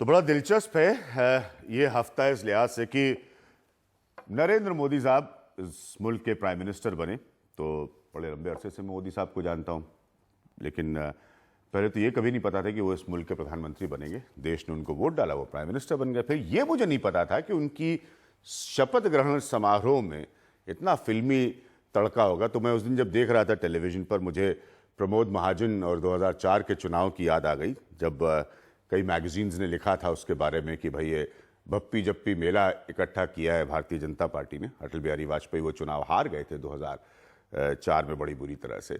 तो बड़ा दिलचस्प है ये हफ्ता इस लिहाज से कि नरेंद्र मोदी साहब इस मुल्क के प्राइम मिनिस्टर बने। तो बड़े लंबे अरसे से मैं मोदी साहब को जानता हूं, लेकिन पहले तो ये कभी नहीं पता था कि वो इस मुल्क के प्रधानमंत्री बनेंगे। देश ने उनको वोट डाला, वो प्राइम मिनिस्टर बन गए। फिर ये मुझे नहीं पता था कि उनकी शपथ ग्रहण समारोह में इतना फिल्मी तड़का होगा। तो मैं उस दिन जब देख रहा था टेलीविजन पर, मुझे प्रमोद महाजन और 2004 के चुनाव की याद आ गई, जब कई मैगजीन्स ने लिखा था उसके बारे में कि भाई ये भप्पी जप्पी मेला इकट्ठा किया है भारतीय जनता पार्टी ने। अटल बिहारी वाजपेयी वो चुनाव हार गए थे 2004 में बड़ी बुरी तरह से।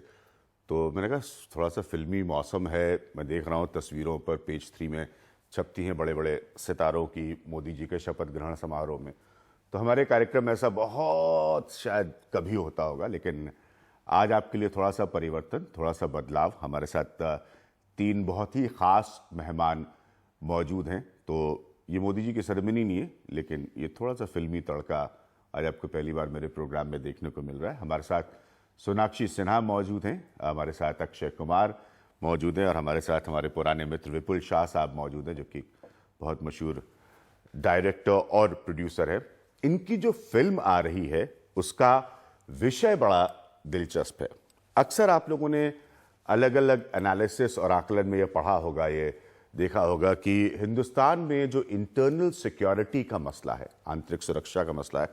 तो मैंने कहा थोड़ा सा फिल्मी मौसम है। मैं देख रहा हूँ तस्वीरों पर पेज 3 में छपती हैं बड़े बड़े सितारों की मोदी जी के शपथ ग्रहण समारोह में। तो हमारे कार्यक्रम में ऐसा बहुत शायद कभी होता होगा, लेकिन आज आपके लिए थोड़ा सा परिवर्तन, थोड़ा सा बदलाव। हमारे साथ 3 बहुत ही ख़ास मेहमान मौजूद हैं। तो ये मोदी जी की सेरेमनी नहीं है, लेकिन ये थोड़ा सा फिल्मी तड़का आज आपको पहली बार मेरे प्रोग्राम में देखने को मिल रहा है। हमारे साथ सोनाक्षी सिन्हा मौजूद हैं, हमारे साथ अक्षय कुमार मौजूद हैं और हमारे साथ हमारे पुराने मित्र विपुल शाह साहब मौजूद हैं, जो कि बहुत मशहूर डायरेक्टर और प्रोड्यूसर है। इनकी जो फिल्म आ रही है उसका विषय बड़ा दिलचस्प है। अक्सर आप लोगों ने अलग अलग एनालिसिस और आकलन में ये पढ़ा होगा, ये देखा होगा कि हिंदुस्तान में जो इंटरनल सिक्योरिटी का मसला है, आंतरिक सुरक्षा का मसला है,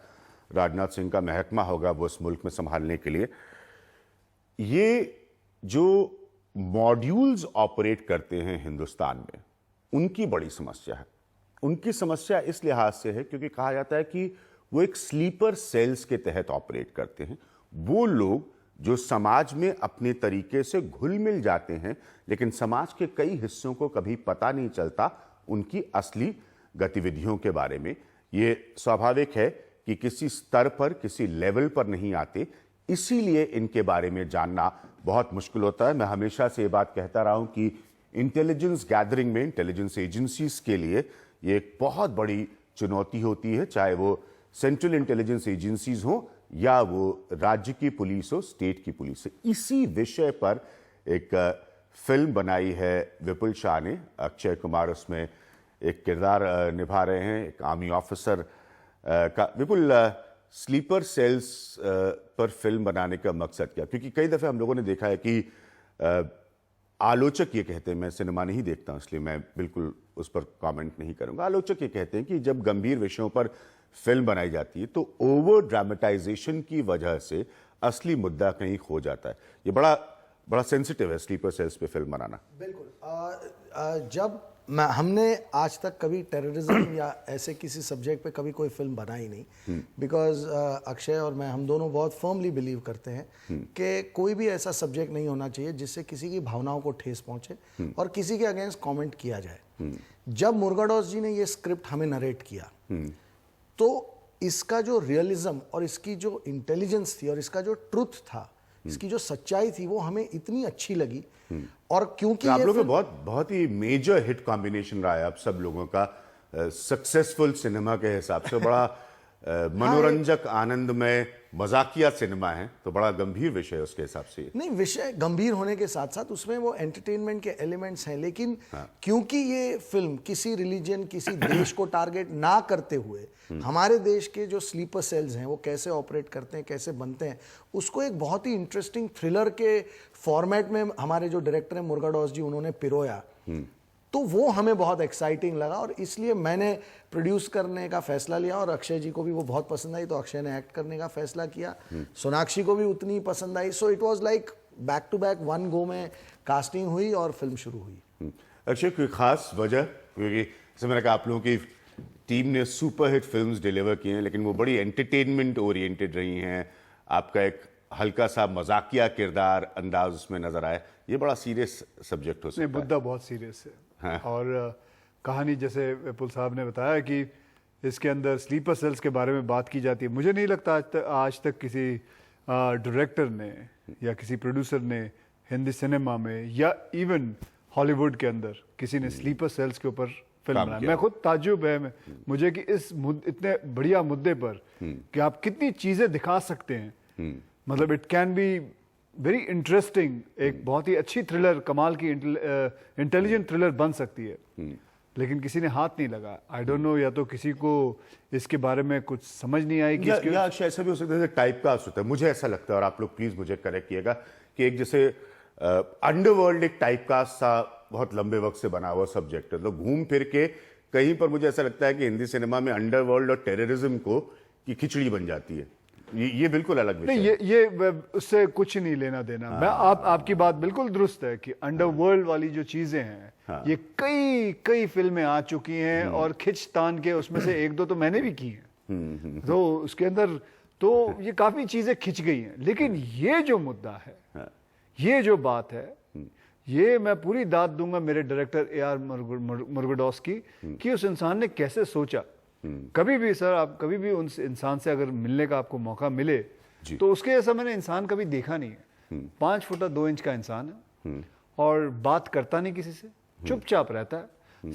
राजनाथ सिंह का महकमा होगा वो इस मुल्क में संभालने के लिए, ये जो मॉड्यूल्स ऑपरेट करते हैं हिंदुस्तान में, उनकी बड़ी समस्या है। उनकी समस्या इस लिहाज से है क्योंकि कहा जाता है कि वो एक स्लीपर सेल्स के तहत ऑपरेट करते हैं। वो लोग जो समाज में अपने तरीके से घुल मिल जाते हैं, लेकिन समाज के कई हिस्सों को कभी पता नहीं चलता उनकी असली गतिविधियों के बारे में। ये स्वाभाविक है कि किसी स्तर पर, किसी लेवल पर नहीं आते, इसीलिए इनके बारे में जानना बहुत मुश्किल होता है। मैं हमेशा से ये बात कहता रहा हूं कि इंटेलिजेंस गैदरिंग में इंटेलिजेंस एजेंसीज के लिए ये एक बहुत बड़ी चुनौती होती है, चाहे वो सेंट्रल इंटेलिजेंस एजेंसीज हो या वो राज्य की पुलिस हो, स्टेट की पुलिस हो। इसी विषय पर एक फिल्म बनाई है विपुल शाह ने। अक्षय कुमार उसमें एक किरदार निभा रहे हैं, एक आर्मी ऑफिसर का। विपुल, स्लीपर सेल्स पर फिल्म बनाने का मकसद क्या? क्योंकि कई दफ़े हम लोगों ने देखा है कि आलोचक ये कहते हैं, मैं सिनेमा नहीं देखता हूं इसलिए मैं बिल्कुल उस पर कमेंट नहीं करूंगा, आलोचक ये कहते हैं कि जब गंभीर विषयों पर फिल्म बनाई जाती है तो ओवर ड्रामेटाइजेशन की वजह से असली मुद्दा कहीं खो जाता है। ये बड़ा सेंसिटिव है स्लीपर सेल्स पे फिल्म बनाना। बिल्कुल। जब हमने आज तक कभी टेररिज्म या ऐसे किसी सब्जेक्ट पे कभी कोई फिल्म बनाई नहीं, बिकॉज अक्षय और मैं, हम दोनों बहुत फर्मली बिलीव करते हैं कि कोई भी ऐसा सब्जेक्ट नहीं होना चाहिए जिससे किसी की भावनाओं को ठेस पहुंचे और किसी के अगेंस्ट कमेंट किया जाए। जब मुरुगदॉस जी ने ये स्क्रिप्ट हमें नरेट किया तो इसका जो रियलिज्म और इसकी जो इंटेलिजेंस थी और इसका जो ट्रुथ था, इसकी जो सच्चाई थी, वो हमें इतनी अच्छी लगी। और क्योंकि आप लोगों का बहुत ही मेजर हिट कॉम्बिनेशन रहा है आप सब लोगों का, सक्सेसफुल सिनेमा के हिसाब से बड़ा मनोरंजक, आनंदमय, मजाकिया सिनेमा है, तो बड़ा गंभीर विषय है उसके हिसाब से। नहीं, विषय गंभीर होने के साथ साथ उसमें वो एंटरटेनमेंट के एलिमेंट्स हैं, लेकिन क्योंकि ये फिल्म किसी रिलीजन, किसी देश को टारगेट ना करते हुए हमारे देश के जो स्लीपर सेल्स हैं वो कैसे ऑपरेट करते हैं, कैसे बनते हैं, उसको एक बहुत ही इंटरेस्टिंग थ्रिलर के फॉर्मेट में हमारे जो डायरेक्टर हैं मुरुगदॉस जी, उन्होंने पिरोया। तो वो हमें बहुत एक्साइटिंग लगा और इसलिए मैंने प्रोड्यूस करने का फैसला लिया और अक्षय जी को भी वो बहुत पसंद आई तो अक्षय ने एक्ट करने का फैसला किया। सोनाक्षी को भी उतनी ही पसंद आई। So it was like back to back, 1 go में कास्टिंग हुई और फिल्म शुरू हुई। अक्षय, कोई खास वजह? क्योंकि जैसे मैंने कहा आप लोगों की टीम ने सुपर हिट फिल्म्स डिलीवर की हैं, लेकिन वो बड़ी एंटरटेनमेंट ओरिएंटेड रही हैं। आपका एक हल्का सा मजाकिया किरदार अंदाज उसमें नजर आए। ये बड़ा सीरियस सब्जेक्ट हो सकता है। मुद्दा बहुत सीरियस है। हाँ। और कहानी जैसे विपुल साहब ने बताया कि इसके अंदर स्लीपर सेल्स के बारे में बात की जाती है। मुझे नहीं लगता आज तक किसी डायरेक्टर ने या किसी प्रोड्यूसर ने हिंदी सिनेमा में या इवन हॉलीवुड के अंदर किसी ने स्लीपर सेल्स के ऊपर फिल्म बनाई। मैं खुद ताज्जुब है मुझे कि इस इतने बढ़िया मुद्दे पर कि आप कितनी चीजें दिखा सकते हैं। मतलब it can be very interesting, एक बहुत ही अच्छी थ्रिलर, कमाल की इंटेलिजेंट थ्रिलर बन सकती है। लेकिन किसी ने हाथ नहीं लगा। आई डोंट नो, या तो किसी को इसके बारे में कुछ समझ नहीं आई कि या ऐसा भी हो सकता है टाइप कास्ट होता है, मुझे ऐसा लगता है, और आप लोग प्लीज मुझे करेक्ट किएगा, कि एक जैसे अंडरवर्ल्ड एक टाइप कास्ट सा बहुत लंबे वक्त से बना हुआ सब्जेक्ट है, तो घूम फिर के कहीं पर मुझे ऐसा लगता है कि हिंदी सिनेमा में अंडरवर्ल्ड और टेररिज्म को की खिचड़ी बन जाती है। ये बिल्कुल अलग विषय नहीं, ये उससे कुछ नहीं लेना देना। मैं आपकी बात बिल्कुल दुरुस्त है कि अंडरवर्ल्ड वाली जो चीजें हैं, ये कई फिल्में आ चुकी हैं और खिंचतान के उसमें से एक दो तो मैंने भी की हैं, तो उसके अंदर तो ये काफी चीजें खिंच गई हैं। लेकिन ये जो मुद्दा है, ये जो बात है, ये मैं पूरी दाद दूंगा मेरे डायरेक्टर AR मुरुगदॉस कि उस इंसान ने कैसे सोचा। कभी भी सर, आप कभी भी उन इंसान से अगर मिलने का आपको मौका मिले तो उसके जैसा मैंने इंसान कभी देखा नहीं है। 5 फुट 2 इंच का इंसान है और बात करता नहीं किसी से, चुपचाप रहता है।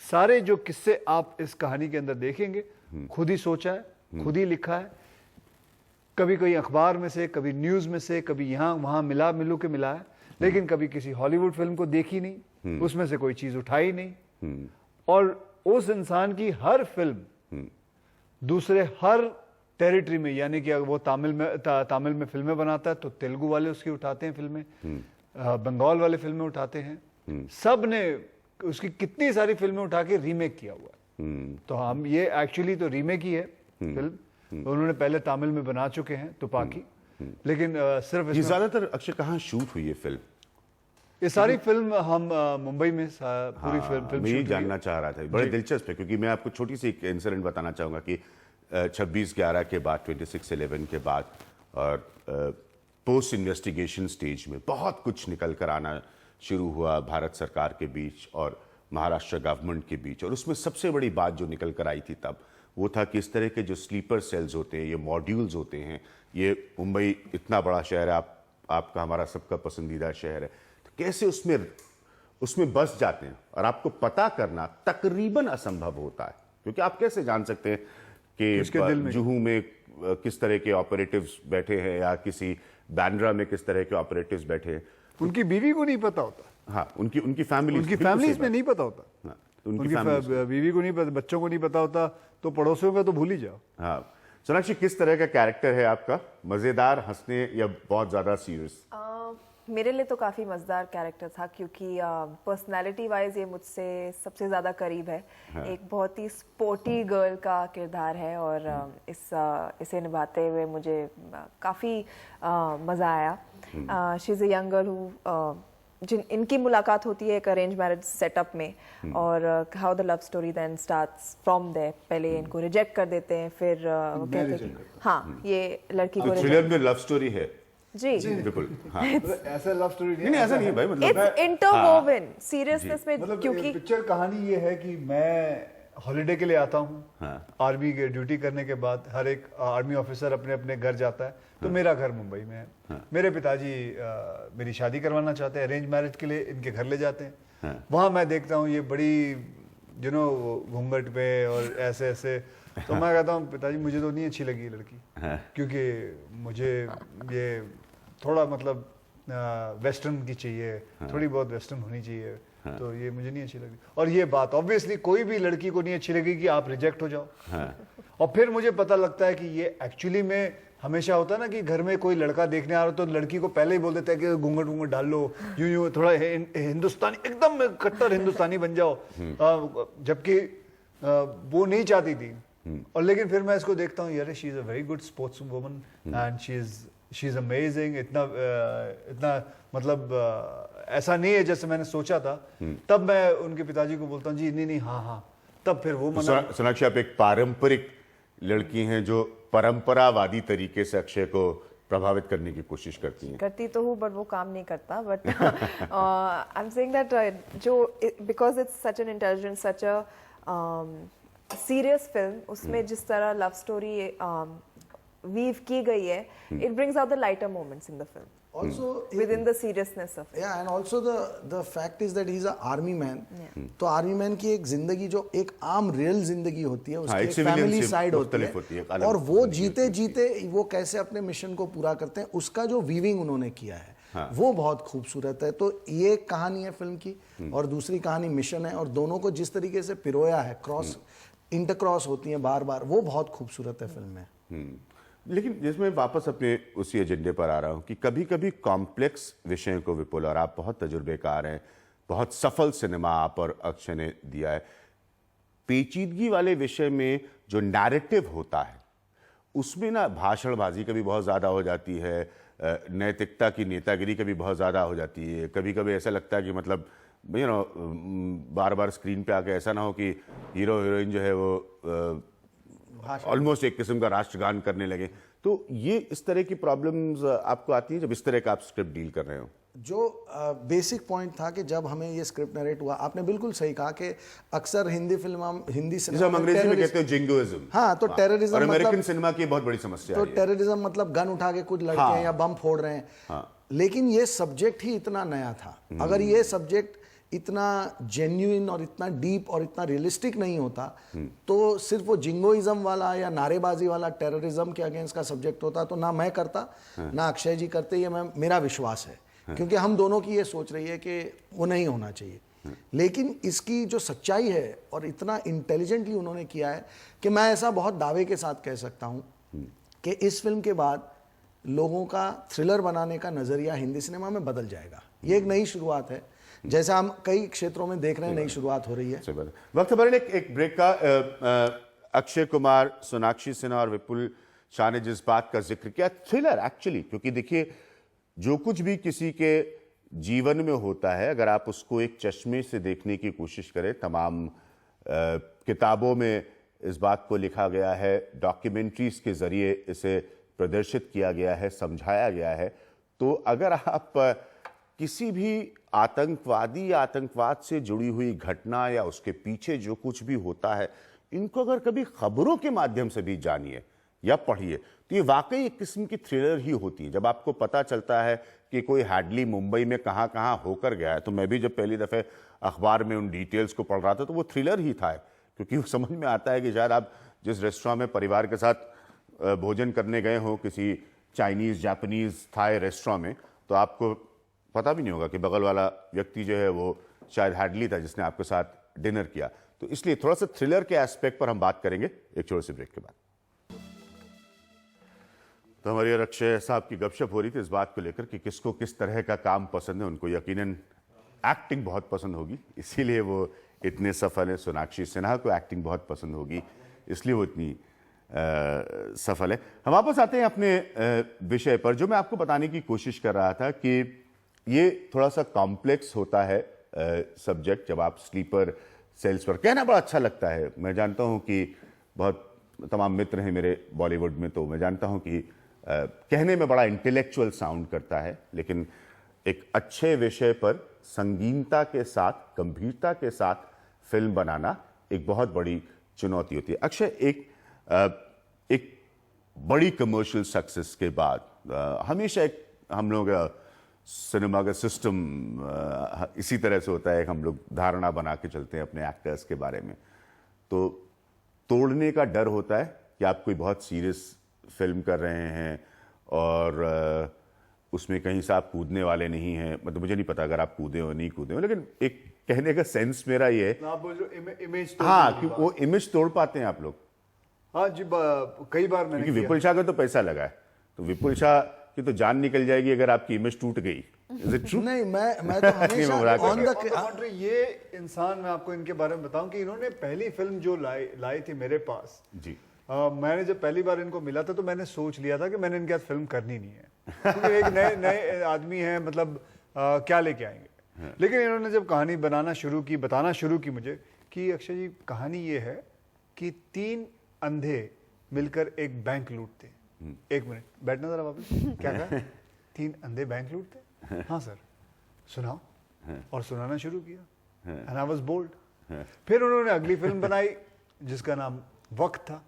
सारे जो किस्से आप इस कहानी के अंदर देखेंगे खुद ही सोचा है, खुद ही लिखा है, कभी कोई अखबार में से, कभी न्यूज में से, कभी यहाँ वहां मिलू के मिला है, लेकिन कभी किसी हॉलीवुड फिल्म को देखी नहीं, उसमें से कोई चीज उठाई नहीं। और उस इंसान की हर फिल्म दूसरे हर टेरिटरी में, यानी कि अगर वो तमिल में फिल्में बनाता है तो तेलुगु वाले उसकी उठाते हैं फिल्में, बंगाल वाले फिल्में उठाते हैं, सब ने उसकी कितनी सारी फिल्में उठा के रीमेक किया हुआ है। तो हम ये एक्चुअली तो रीमेक ही है फिल्म, उन्होंने पहले तमिल में बना चुके हैं तुपाकी, लेकिन सिर्फ ये ज्यादातर अक्षय कहाँ शूट हुई है फिल्म? ये सारी फिल्म हम मुंबई में पूरी फिल्म मैं ये जानना चाह रहा था, बड़े दिलचस्प है, क्योंकि मैं आपको छोटी सी एक इंसिडेंट बताना चाहूंगा कि 26/11 के बाद, 26/11 के बाद और पोस्ट इन्वेस्टिगेशन स्टेज में बहुत कुछ निकल कर आना शुरू हुआ भारत सरकार के बीच और महाराष्ट्र गवर्नमेंट के बीच। और उसमें सबसे बड़ी बात जो निकल कर आई थी तब, वो था कि इस तरह के जो स्लीपर सेल्स होते हैं, ये मॉड्यूल्स होते हैं, ये मुंबई इतना बड़ा शहर है, आपका हमारा सबका पसंदीदा शहर है, तो कैसे उसमें बस जाते हैं और आपको पता करना तकरीबन असंभव होता है, क्योंकि आप कैसे जान सकते हैं कि जुहू में किस तरह के ऑपरेटिव्स बैठे हैं या किसी बांद्रा में किस तरह के ऑपरेटिव्स बैठे हैं। उनकी बीवी को नहीं पता होता। हाँ, उनकी फैमिलीज में नहीं पता होता। हाँ, उनकी बीवी को नहीं पता, बच्चों को नहीं पता होता, तो पड़ोसियों का तो भूल ही जाओ। हाँ, सोनाक्षी, किस तरह का कैरेक्टर है आपका? मजेदार, हंसने या बहुत ज्यादा सीरियस? मेरे लिए तो काफ़ी मज़ेदार कैरेक्टर था, क्योंकि पर्सनालिटी वाइज ये मुझसे सबसे ज़्यादा करीब है। हाँ। एक बहुत ही स्पोर्टी गर्ल का किरदार है और इसे निभाते हुए मुझे काफ़ी मज़ा आया। She is a young girl who इनकी मुलाकात होती है एक अरेंज मैरिज सेटअप में, और how the love story then starts from there. पहले इनको रिजेक्ट कर देते हैं, फिर वो कहते हैं हाँ ये लड़की को थ्रिलर में लव स्टोरी है जी बिल्कुल। हाँ। ऐसा लव स्टोरी नहीं, ऐसा नहीं है भाई, मतलब इट्स इंटरवोवन सीरियसनेस में, मतलब क्योंकि पिक्चर कहानी ये है कि मैं हॉलिडे के लिए आता हूँ। हाँ। आर्मी के ड्यूटी करने के बाद हर एक आर्मी ऑफिसर अपने अपने घर जाता है, तो मेरा घर मुंबई में है। हाँ। मेरे पिताजी मेरी शादी करवाना चाहते हैं, अरेंज मैरिज के लिए इनके घर ले जाते हैं। हाँ। वहाँ मैं देखता हूँ ये बड़ी घूंघट पे और ऐसे ऐसे, तो मैं कहता हूँ पिताजी मुझे तो नहीं अच्छी लगी ये लड़की। हाँ। क्योंकि मुझे ये थोड़ा मतलब वेस्टर्न की चाहिए। हाँ। थोड़ी बहुत वेस्टर्न होनी चाहिए। हाँ। तो ये मुझे नहीं अच्छी लगी, और ये बात ऑब्वियसली कोई भी लड़की को नहीं अच्छी लगी कि आप रिजेक्ट हो जाओ। हाँ। और फिर मुझे पता लगता है कि ये एक्चुअली में हमेशा होता है ना कि घर में कोई लड़का देखने आ रहा हो तो लड़की को पहले ही बोल देता है कि घूंघट घूंघट डाल लो, यूं थोड़ा हिंदुस्तानी, एकदम कट्टर हिंदुस्तानी बन जाओ, जबकि वो नहीं चाहती थी। और लेकिन फिर मैं इसको देखता हूँ, यार she is a very good sports woman and she is amazing. इतना मतलब ऐसा नहीं है जैसे मैंने सोचा था। तब मैं उनके पिताजी को बोलता हूँ जी नहीं हाँ, तब फिर वो सोनाक्षी, आप एक पारंपरिक लड़की हैं जो परंपरावादी तरीके से अक्षय को प्रभावित करने की कोशिश करती हैं। करती तो हूँ, बट वो काम नहीं करता। But I am saying that जो because it's such an intelligent, such a serious film, उसमें जिस तरह लव स्टोरी वीव की गई है, it brings out the lighter moments in the film. Also within the seriousness of it. Yeah, and also the fact is that he's a army man. तो army man की एक जिंदगी जो एक आम रियल जिंदगी होती है, उसकी एक फैमिली साइड होती है, और वो जीते जीते वो कैसे अपने मिशन को पूरा करते हैं, उसका जो वीविंग उन्होंने किया है वो बहुत खूबसूरत है। तो ये एक कहानी है फिल्म की और दूसरी कहानी मिशन है, और दोनों को जिस तरीके से पिरोया है, क्रॉस इंटरक्रॉस होती हैं बार बार, वो बहुत खूबसूरत है फिल्म में। लेकिन जिसमें वापस अपने उसी एजेंडे पर आ रहा हूं कि कभी कभी कॉम्प्लेक्स विषयों को, विपुल, और आप बहुत तजुर्बेकार हैं, बहुत सफल सिनेमा आप और अक्षय ने दिया है, पेचीदगी वाले विषय में जो नैरेटिव होता है उसमें ना भाषणबाजी कभी बहुत ज़्यादा हो जाती है, नैतिकता की नेतागिरी कभी बहुत ज़्यादा हो जाती है। कभी कभी ऐसा लगता है कि मतलब बार बार स्क्रीन पे आके ऐसा ना हो कि हीरो हीरोइन जो है वो ऑलमोस्ट एक किस्म का राष्ट्रगान करने लगे। तो ये इस तरह की प्रॉब्लम्स आपको आती है जब इस तरह का आप स्क्रिप्ट डील कर रहे हो? जो बेसिक पॉइंट था कि जब हमें ये स्क्रिप्ट नरेट हुआ, आपने बिल्कुल सही कहा कि अक्सर हिंदी जैसे हम अंग्रेजी में कहते हैं जिंगोइज्म। हाँ, तो टेररिज्म और अमेरिकन मतलब सिनेमा की बहुत बड़ी समस्या तो है। टेररिज्म मतलब गन उठा के कुछ लड़के हैं या बम फोड़ रहे हैं। लेकिन ये सब्जेक्ट ही इतना नया था। अगर ये सब्जेक्ट इतना जेन्युइन और इतना डीप और इतना रियलिस्टिक नहीं होता तो सिर्फ वो जिंगोइज्म वाला या नारेबाजी वाला टेररिज्म के अगेंस्ट का सब्जेक्ट होता तो ना मैं करता ना अक्षय जी करते। ये मेरा विश्वास है, क्योंकि हम दोनों की ये सोच रही है कि वो नहीं होना चाहिए। लेकिन इसकी जो सच्चाई है और इतना इंटेलिजेंटली उन्होंने किया है कि मैं ऐसा बहुत दावे के साथ कह सकता हूं कि इस फिल्म के बाद लोगों का थ्रिलर बनाने का नजरिया हिंदी सिनेमा में बदल जाएगा। ये एक नई शुरुआत है, जैसा हम कई क्षेत्रों में देख रहे हैं, नई शुरुआत हो रही है। वक्त हमारे एक ब्रेक का। अक्षय कुमार, सोनाक्षी सिन्हा और विपुल शाह ने जिस बात का जिक्र किया, थ्रिलर एक्चुअली, क्योंकि देखिए जो कुछ भी किसी के जीवन में होता है अगर आप उसको एक चश्मे से देखने की कोशिश करें, तमाम किताबों में इस बात को लिखा गया है, डॉक्यूमेंट्रीज के जरिए इसे प्रदर्शित किया गया है, समझाया गया है। तो अगर आप किसी भी आतंकवादी या आतंकवाद से जुड़ी हुई घटना या उसके पीछे जो कुछ भी होता है, इनको अगर कभी खबरों के माध्यम से भी जानिए या पढ़िए तो ये वाकई एक किस्म की थ्रिलर ही होती है। जब आपको पता चलता है कि कोई हैडली मुंबई में कहाँ कहाँ होकर गया है, तो मैं भी जब पहली दफ़े अखबार में उन डिटेल्स को पढ़ रहा था तो वो थ्रिलर ही था, क्योंकि वो समझ में आता है कि शायद आप जिस रेस्टोरेंट में परिवार के साथ भोजन करने गए हो, किसी चाइनीज़, जापानीज़, थाई रेस्टोरेंट में, तो आपको पता भी नहीं होगा कि बगल वाला व्यक्ति जो है वो शायद हैडली था जिसने आपके साथ डिनर किया। तो इसलिए थोड़ा सा थ्रिलर के एस्पेक्ट पर हम बात करेंगे एक छोटे से ब्रेक के बाद। तो हमारी और अक्षय साहब की गपशप हो रही थी इस बात को लेकर कि किसको किस तरह का काम पसंद है। उनको यकीनन एक्टिंग बहुत पसंद होगी, इसीलिए वो इतने सफल हैं। सोनाक्षी सिन्हा को एक्टिंग बहुत पसंद होगी, इसलिए वो इतनी सफल है। हम वापस आते हैं अपने विषय पर, जो मैं आपको बताने की कोशिश कर रहा था कि ये थोड़ा सा कॉम्प्लेक्स होता है सब्जेक्ट। जब आप स्लीपर सेल्स पर, कहना बड़ा अच्छा लगता है, मैं जानता हूँ कि बहुत तमाम मित्र हैं मेरे बॉलीवुड में, तो मैं जानता हूँ कि कहने में बड़ा इंटेलेक्चुअल साउंड करता है, लेकिन एक अच्छे विषय पर संगीनता के साथ, गंभीरता के साथ फिल्म बनाना एक बहुत बड़ी चुनौती होती है। अक्षय, एक बड़ी कमर्शियल सक्सेस के बाद हमेशा एक हम लोग सिनेमा का सिस्टम इसी तरह से होता है, हम लोग धारणा बना के चलते हैं अपने एक्टर्स के बारे में, तो तोड़ने का डर होता है कि आप कोई बहुत सीरियस फिल्म कर रहे हैं और उसमें कहीं से आप कूदने वाले नहीं हैं। मतलब मुझे नहीं पता अगर आप कूदे हो नहीं कूदे हो, लेकिन एक कहने का सेंस मेरा ये है, आप बोल रहे हो इमेज, हाँ, कि वो इमेज तोड़ पाते हैं आप लोग। हाँ जी, कई बार मैंने क्योंकि विपुल शाह का तो पैसा लगा है, तो विपुल शाह की तो जान निकल जाएगी अगर आपकी इमेज टूट गई। Is it true? नहीं, मैं तो हमेशा ऑन द ये इंसान, मैं आपको इनके बारे में बताऊं कि इन्होंने पहली फिल्म जो लाई थी मेरे पास जी, मैंने जब पहली बार इनको मिला था तो मैंने सोच लिया था कि मैंने इनके साथ फिल्म करनी नहीं है, क्योंकि एक नए आदमी हैं, मतलब क्या लेके आएंगे। लेकिन इन्होंने जब कहानी बनाना शुरू की, बताना शुरू की मुझे कि अक्षय जी कहानी ये है कि 3 अंधे मिलकर एक बैंक लूटते। एक मिनट बैठना जरा वापस, क्या कहा? 3 अंधे बैंक लूटते? हाँ सर, सुनाओ। और सुनाना शुरू किया, एंड आई वाज बोल्ड। फिर उन्होंने अगली फिल्म बनाई जिसका नाम वक्त था।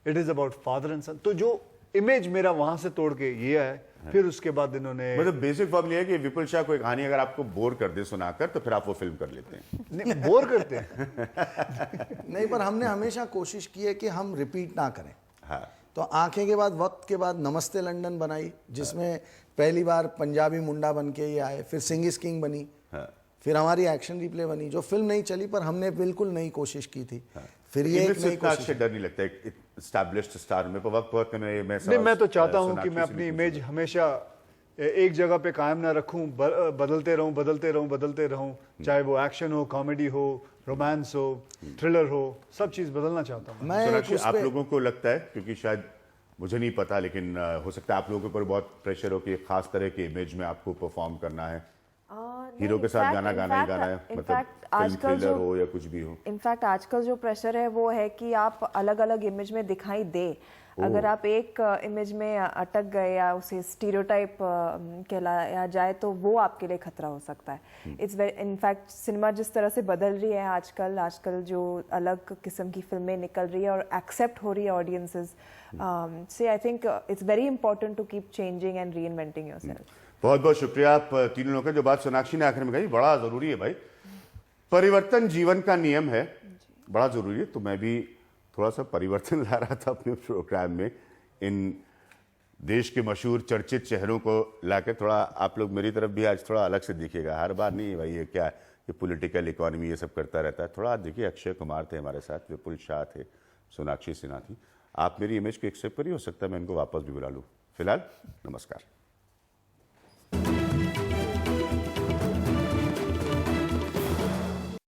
It is about father and son. तो जो इमेज मेरा वहां से तोड़ के ये है, फिर उसके बाद इन्होंने, मतलब बेसिक फॉर्म ये है कि विपुल शाह कोई कहानी अगर आपको बोर कर दे सुनाकर, तो फिर आप वो फिल्म कर लेते हैं। नहीं, बोर करते हैं नहीं, पर हमने हमेशा कोशिश की है कि हम रिपीट ना करें। हाँ, तो आंखें के बाद वक्त के बाद नमस्ते लंदन बनाई, जिसमें पहली बार पंजाबी मुंडा बन के ये आए, फिर सिंग इज किंग बनी, फिर हमारी एक्शन रिप्ले बनी, जो फिल्म नहीं चली पर हमने बिल्कुल नई कोशिश की थी। फिर ये एक नई कोशिश। से डर नहीं लगता एक एस्टैब्लिश्ड स्टार में वक्त बहुत में नहीं, मैं तो चाहता हूं कि मैं अपनी इमेज हमेशा एक जगह पे कायम ना रखूं, बदलते रहूं, चाहे वो एक्शन हो, कॉमेडी हो, रोमांस हो, थ्रिलर हो, सब चीज बदलना चाहता हूं। मैं सोनाक्षी, उस आप पे- लोगों को लगता है, क्योंकि शायद मुझे नहीं पता, लेकिन हो सकता है आप लोगों के ऊपर बहुत प्रेशर हो कि एक खास तरह की इमेज में आपको परफॉर्म करना है, हीरो के साथ गाना गाना ही गाना है, मतलब फिल्म थ्रिलर हो या कुछ भी हो। इनफैक्ट आजकल जो प्रेशर है वो है कि आप अलग अलग इमेज में दिखाई दे। अगर आप एक इमेज में अटक गए या उसे स्टीरियोटाइप कहलाया जाए तो वो आपके लिए खतरा हो सकता है। इट्स वेरी, इनफैक्ट सिनेमा जिस तरह से बदल रही है आजकल जो अलग किस्म की फिल्में निकल रही है और एक्सेप्ट हो रही है ऑडियंसेस से, I think it's very important to keep changing and reinventing yourself. बहुत बहुत शुक्रिया आप तीनों लोगों का। जो बात सोनाक्षी ने आखिर में कही बड़ा जरूरी है भाई, परिवर्तन जीवन का नियम है, बड़ा जरूरी है। तो मैं भी थोड़ा सा परिवर्तन ला रहा था अपने प्रोग्राम में, इन देश के मशहूर चर्चित चेहरों को लाकर। थोड़ा आप लोग मेरी तरफ भी आज थोड़ा अलग से दिखेगा, हर बार नहीं भाई ये क्या है, ये पॉलिटिकल इकोनॉमी ये सब करता रहता है। थोड़ा देखिए, अक्षय कुमार थे हमारे साथ, विपुल शाह थे, सोनाक्षी सिन्हा थी। आप मेरी इमेज को एक्सेप्ट करिए, हो सकता है मैं इनको वापस भी बुला लूँ। फिलहाल नमस्कार।